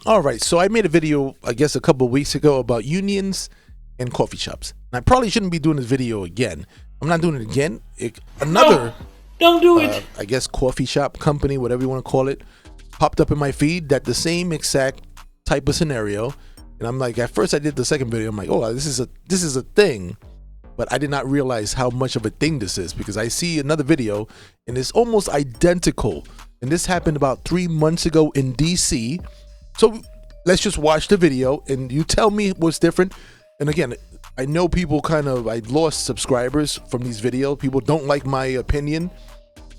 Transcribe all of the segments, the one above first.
All right, so I made a video, I guess, a couple of weeks ago about unions and coffee shops. And I probably shouldn't be doing this video again. I'm not doing it again. Another, don't do it. I guess, coffee shop company, whatever you want to call it, popped up in my feed that the same exact type of scenario. And I'm like, at first I did the second video. I'm like, oh, this is a thing. But I did not realize how much of a thing this is, because I see another video and it's almost identical. And this happened about 3 months ago in DC. So let's just watch the video and you tell me what's different. And again, I know people I lost subscribers from these videos. People don't like my opinion.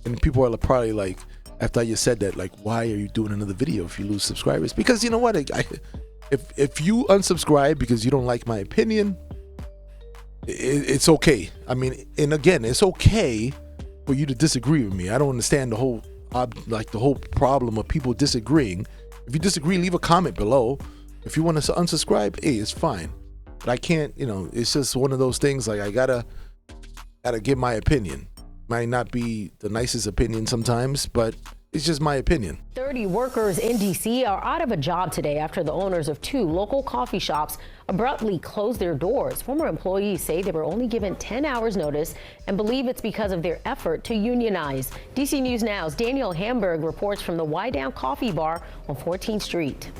And people are probably like, after I just said that, like, why are you doing another video if you lose subscribers? Because you know what? If you unsubscribe because you don't like my opinion, it's okay. I mean, and again, it's okay for you to disagree with me. I don't understand the whole problem of people disagreeing. If you disagree, leave a comment below. If you want to unsubscribe, hey, it's fine. But I can't, it's just one of those things. Like, I gotta give my opinion. Might not be the nicest opinion sometimes, but it's just my opinion. 30 workers in D.C. are out of a job today after the owners of 2 local coffee shops abruptly closed their doors. Former employees say they were only given 10 hours notice and believe it's because of their effort to unionize. D.C. News Now's Daniel Hamburg reports from the Y Down Coffee Bar on 14th Street.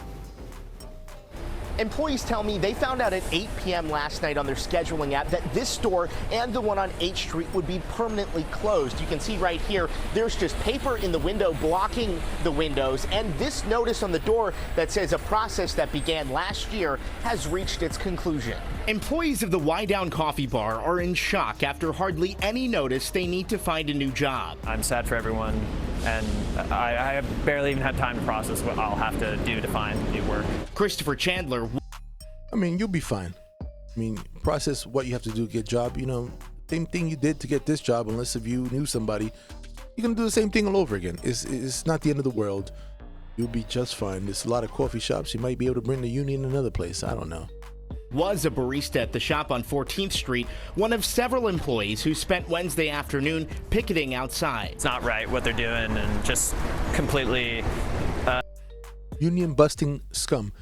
Employees tell me they found out at 8 p.m. last night on their scheduling app that this store and the one on H Street would be permanently closed. You can see right here, there's just paper in the window blocking the windows, and this notice on the door that says a process that began last year has reached its conclusion. Employees of the Y Down Coffee Bar are in shock after hardly any notice they need to find a new job. I'm sad for everyone, and I have barely even had time to process what I'll have to do to find new work. Christopher Chandler. I mean, you'll be fine. I mean, process what you have to do to get a job. Same thing you did to get this job, unless if you knew somebody, you're going to do the same thing all over again. It's not the end of the world. You'll be just fine. There's a lot of coffee shops. You might be able to bring the union another place. I don't know. Was a barista at the shop on 14th Street, one of several employees who spent Wednesday afternoon picketing outside. It's not right what they're doing, and just completely union busting scum.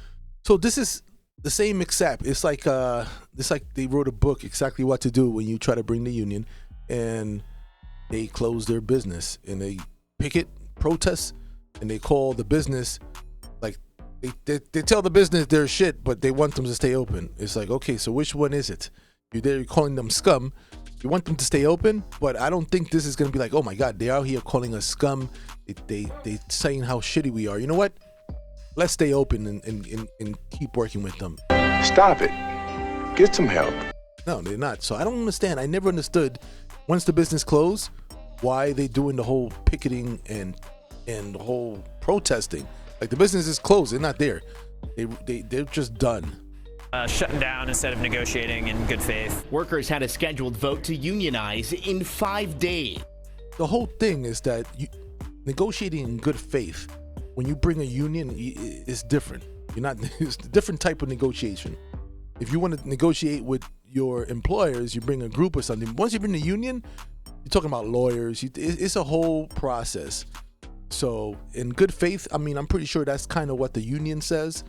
So this is the same exact. It's like they wrote a book exactly what to do when you try to bring the union, and they close their business and they picket, protest, and they call the business like they tell the business they're shit, but they want them to stay open. It's like, okay, so which one is it? You're calling them scum. You want them to stay open, but I don't think this is gonna be like, oh my God, they are here calling us scum. They saying how shitty we are. You know what? Let's stay open and keep working with them. Stop it. Get some help. No, they're not. So I don't understand. I never understood, once the business closed, why they doing the whole picketing and the whole protesting. Like, the business is closed. They're not there. They're just done. Shutting down instead of negotiating in good faith. Workers had a scheduled vote to unionize in 5 days. The whole thing is that negotiating in good faith, when you bring a union, it's different. It's a different type of negotiation. If you want to negotiate with your employers, you bring a group or something. Once you bring the union, you're talking about lawyers. It's a whole process. So in good faith, I mean, I'm pretty sure that's kind of what the union says.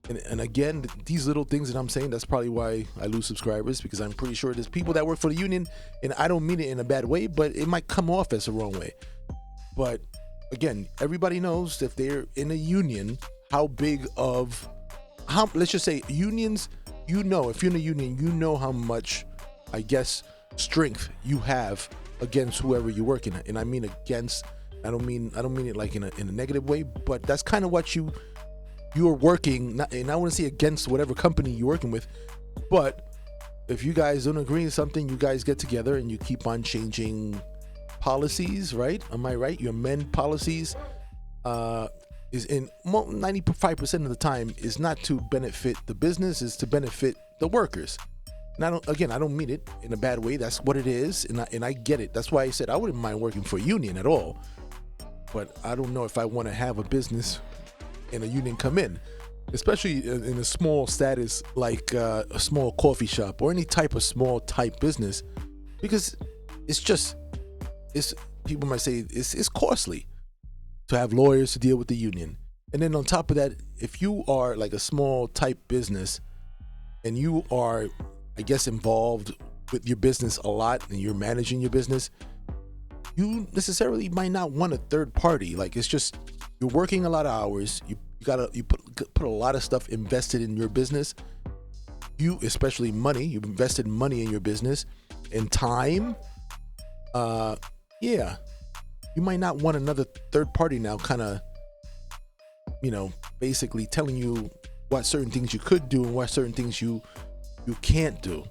And again, these little things that I'm saying, that's probably why I lose subscribers, because I'm pretty sure there's people that work for the union, and I don't mean it in a bad way, but it might come off as the wrong way. But again, everybody knows if they're in a union, let's just say unions, if you're in a union, you know how much, I guess, strength you have against whoever you're working at. And I mean against, I don't mean it like in a negative way, but that's kind of what you're working, and I want to say against whatever company you're working with. But if you guys don't agree on something, you guys get together and you keep on changing policies, right? Am I right? You amend policies. Is in 95% of the time is not to benefit the business, is to benefit the workers. And I don't mean it in a bad way. That's what it is, and I get it. That's why I said I wouldn't mind working for a union at all. But I don't know if I want to have a business and a union come in, especially in a small status like a small coffee shop or any type of small type business, because people might say it's costly to have lawyers to deal with the union. And then on top of that, if you are like a small type business and you are, I guess, involved with your business a lot and you're managing your business, you necessarily might not want a third party. Like, it's just, you're working a lot of hours. You put a lot of stuff invested in your business. You, especially money, you've invested money in your business and time. Yeah, you might not want another third party now kind of, basically telling you what certain things you could do and what certain things you can't do.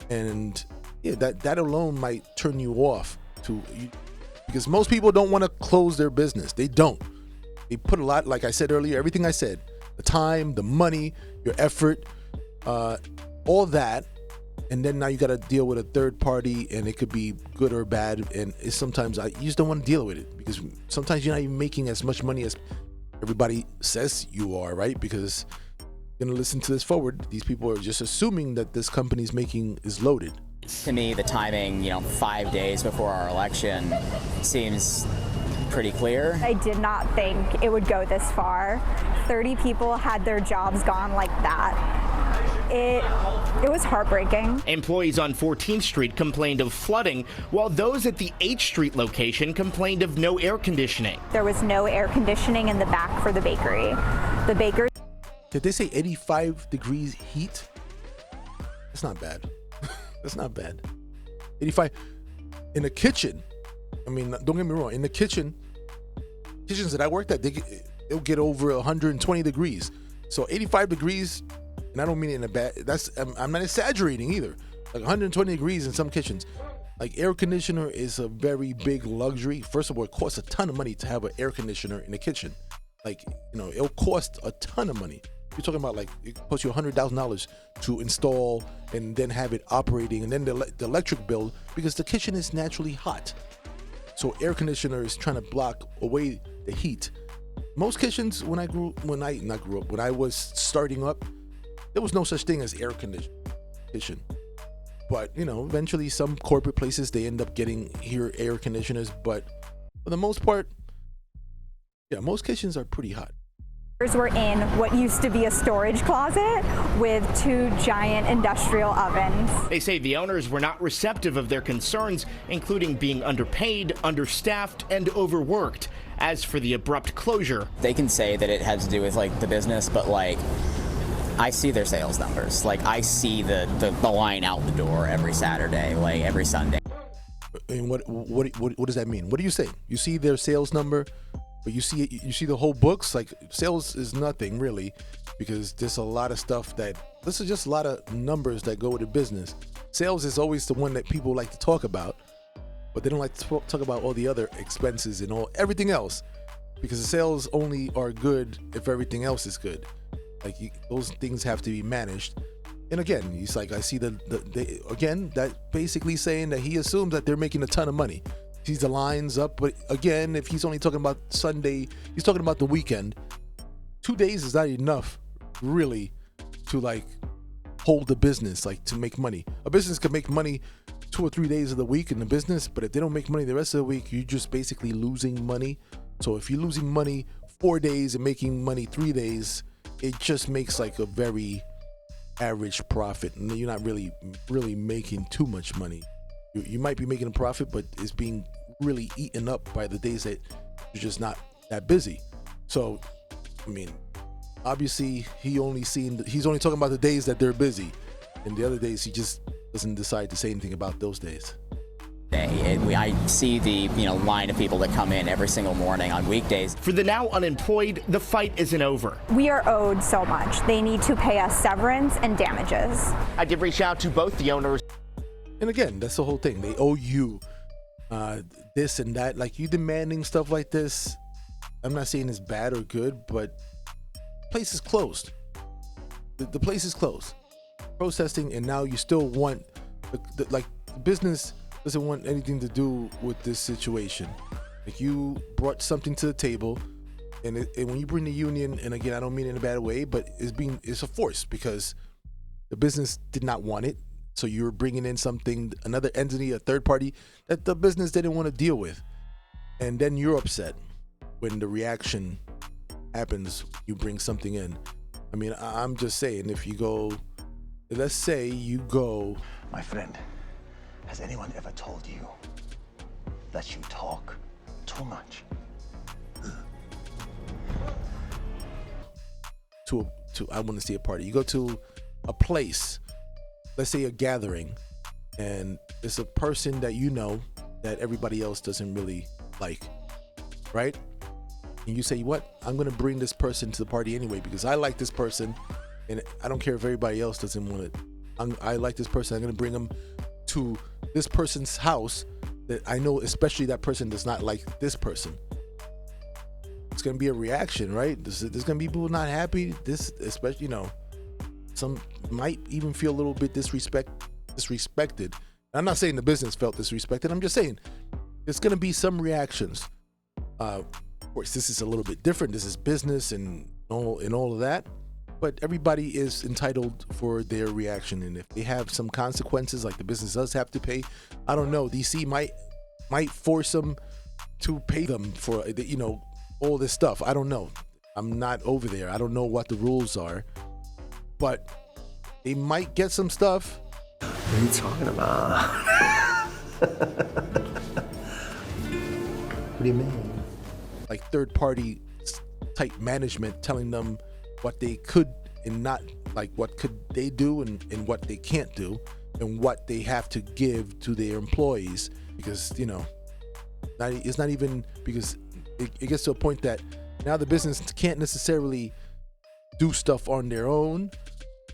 And yeah, that alone might turn you off to you, because most people don't want to close their business. They don't. They put a lot, like I said earlier, everything I said, the time, the money, your effort, all that. And then now you got to deal with a third party, and it could be good or bad. And it's sometimes you just don't want to deal with it, because sometimes you're not even making as much money as everybody says you are, right? Because you're going to listen to this forward. These people are just assuming that this company's making is loaded. To me, the timing, 5 days before our election seems pretty clear. I did not think it would go this far. 30 people had their jobs gone like that. It was heartbreaking. Employees on 14th Street complained of flooding, while those at the H Street location complained of no air conditioning. There was no air conditioning in the back for the bakery. The bakery. Did they say 85 degrees heat? That's not bad. That's not bad. 85 in the kitchen. I mean, don't get me wrong. In the kitchens that I worked at, they'll get over 120 degrees. So 85 degrees, and I don't mean it in a bad. I'm not exaggerating either. Like 120 degrees in some kitchens. Like, air conditioner is a very big luxury. First of all, it costs a ton of money to have an air conditioner in the kitchen. Like, it'll cost a ton of money. You're talking about, like, it costs you $100,000 to install and then have it operating, and then the electric bill, because the kitchen is naturally hot. So air conditioner is trying to block away the heat. Most kitchens, when I was starting up, there was no such thing as air kitchen. But, eventually some corporate places, they end up getting air conditioners. But for the most part, yeah, most kitchens are pretty hot. Were in what used to be a storage closet with 2 giant industrial ovens. They say the owners were not receptive of their concerns, including being underpaid, understaffed, and overworked. As for the abrupt closure, They can say that it has to do with the business, but I see their sales numbers. I see the line out the door every Saturday, every Sunday. And what does that mean? What do you say? You see their sales number, but you see the whole books. Like, sales is nothing really, because there's a lot of stuff this is just a lot of numbers that go with the business. Sales is always the one that people like to talk about, but they don't like to talk about all the other expenses and everything else, because the sales only are good if everything else is good. Those things have to be managed. And again, he's like, I see that basically saying that he assumes that they're making a ton of money. Sees the lines up, but again, if he's only talking about Sunday, he's talking about the weekend. 2 days is not enough, really, to hold the business, to make money. A business can make money 2 or 3 days of the week in the business, but if they don't make money the rest of the week, you're just basically losing money. So if you're losing money 4 days and making money 3 days, it just makes a very average profit, and you're not really making too much money. You might be making a profit, but it's being really eaten up by the days that you're just not that busy. So, I mean, obviously he's only talking about the days that they're busy, and the other days he just doesn't decide to say anything about those days. I see the line of people that come in every single morning on weekdays. for the now unemployed, the fight isn't over. We are owed so much. They need to pay us severance and damages. I did reach out to both the owners. And again, that's the whole thing. They owe you this and that. You demanding stuff like this, I'm not saying it's bad or good, but the place is closed. The place is closed. Protesting, and now you still want the business doesn't want anything to do with this situation. You brought something to the table, and when you bring the union, and again, I don't mean it in a bad way, but it's a force, because the business did not want it. So you're bringing in another entity, a third party that the business didn't want to deal with. And then you're upset when the reaction happens. You bring something in. I mean, I'm just saying, if you go, let's say you go. My friend, has anyone ever told you that you talk too much? I want to see a party. You go to a place, let's say a gathering, and it's a person that you know that everybody else doesn't really like, right? And you say, what? I'm going to bring this person to the party anyway because I like this person, and I don't care if everybody else doesn't want it. I like this person. I'm going to bring them to this person's house that I know, especially that person does not like this person. It's going to be a reaction, right? There's going to be people not happy. This, especially, some might even feel a little bit disrespected. I'm not saying the business felt disrespected. I'm just saying there's going to be some reactions. Of course, this is a little bit different. This is business and all of that. But everybody is entitled for their reaction. And if they have some consequences, like the business does have to pay, I don't know. DC might force them to pay them for, all this stuff. I don't know. I'm not over there. I don't know what the rules are. But they might get some stuff. What are you talking about? What do you mean? Like third-party type management telling them what they could and not, like what could they do and what they can't do and what they have to give to their employees, because it's not even, because it gets to a point that now the business can't necessarily do stuff on their own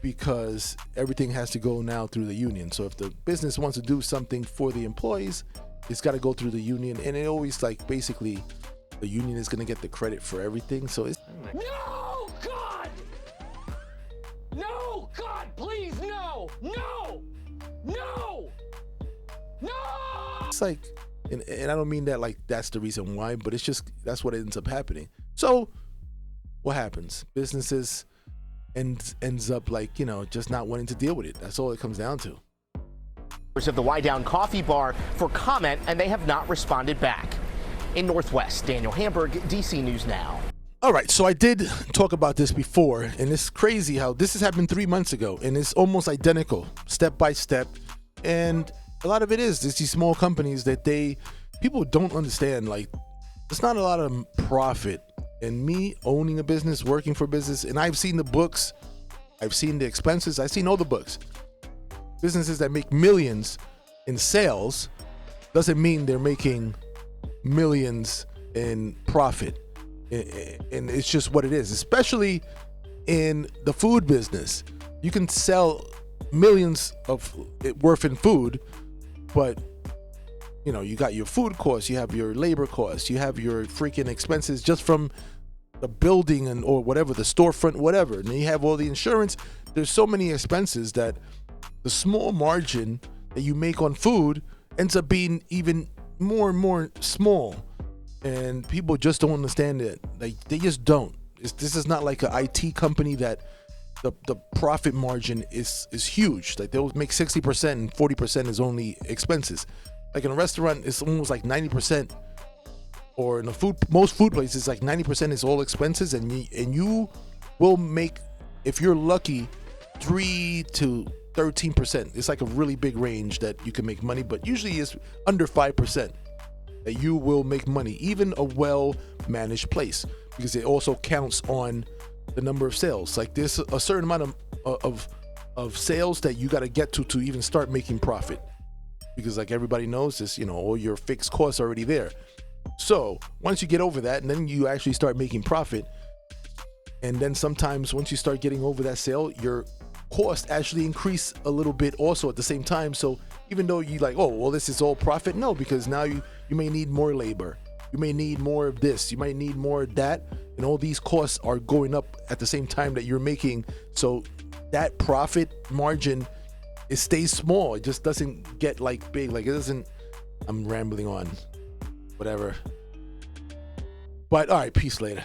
because everything has to go now through the union. So if the business wants to do something for the employees, it's got to go through the union, and it always, like, basically the union is going to get the credit for everything. So it's no, God! No, God, please, no! No! No! No! It's like, and I don't mean that like that's the reason why, but it's just that's what ends up happening. So what happens? Businesses ends up like, just not wanting to deal with it. That's all it comes down to. Of the Y Down Coffee Bar for comment, and they have not responded back. In Northwest, Daniel Hamburg, DC News Now. All right, so I did talk about this before, and it's crazy how this has happened 3 months ago, and it's almost identical, step by step. And a lot of it is these small companies that people don't understand. Like, there's not a lot of profit in me owning a business, working for business, and I've seen the books, I've seen the expenses, I've seen all the books. Businesses that make millions in sales doesn't mean they're making millions in profit. And it's just what it is, especially in the food business. You can sell millions of worth in food, but you got your food costs, you have your labor costs, you have your freaking expenses just from the building or whatever, the storefront, whatever. And then you have all the insurance. There's so many expenses that the small margin that you make on food ends up being even more and more small. And people just don't understand it. Like, they just don't. This is not like an IT company that the profit margin is huge. Like, they'll make 60% and 40% is only expenses. Like in a restaurant, it's almost like 90%, or in most food places, like 90% is all expenses, and you will make, if you're lucky, 3 to 13%. It's like a really big range that you can make money, but usually it's under 5% that you will make money, even a well-managed place, because it also counts on the number of sales. Like, there's a certain amount of sales that you got to get to even start making profit, because like everybody knows this, all your fixed costs are already there. So once you get over that, and then you actually start making profit, and then sometimes once you start getting over that sale, your cost actually increase a little bit also at the same time. So even though you like, oh, well, this is all profit, no, because now you may need more labor, you may need more of this, you might need more of that, and all these costs are going up at the same time that you're making. So that profit margin, it stays small. It just doesn't get like big. Like, it doesn't. I'm rambling on, whatever. But all right, peace later.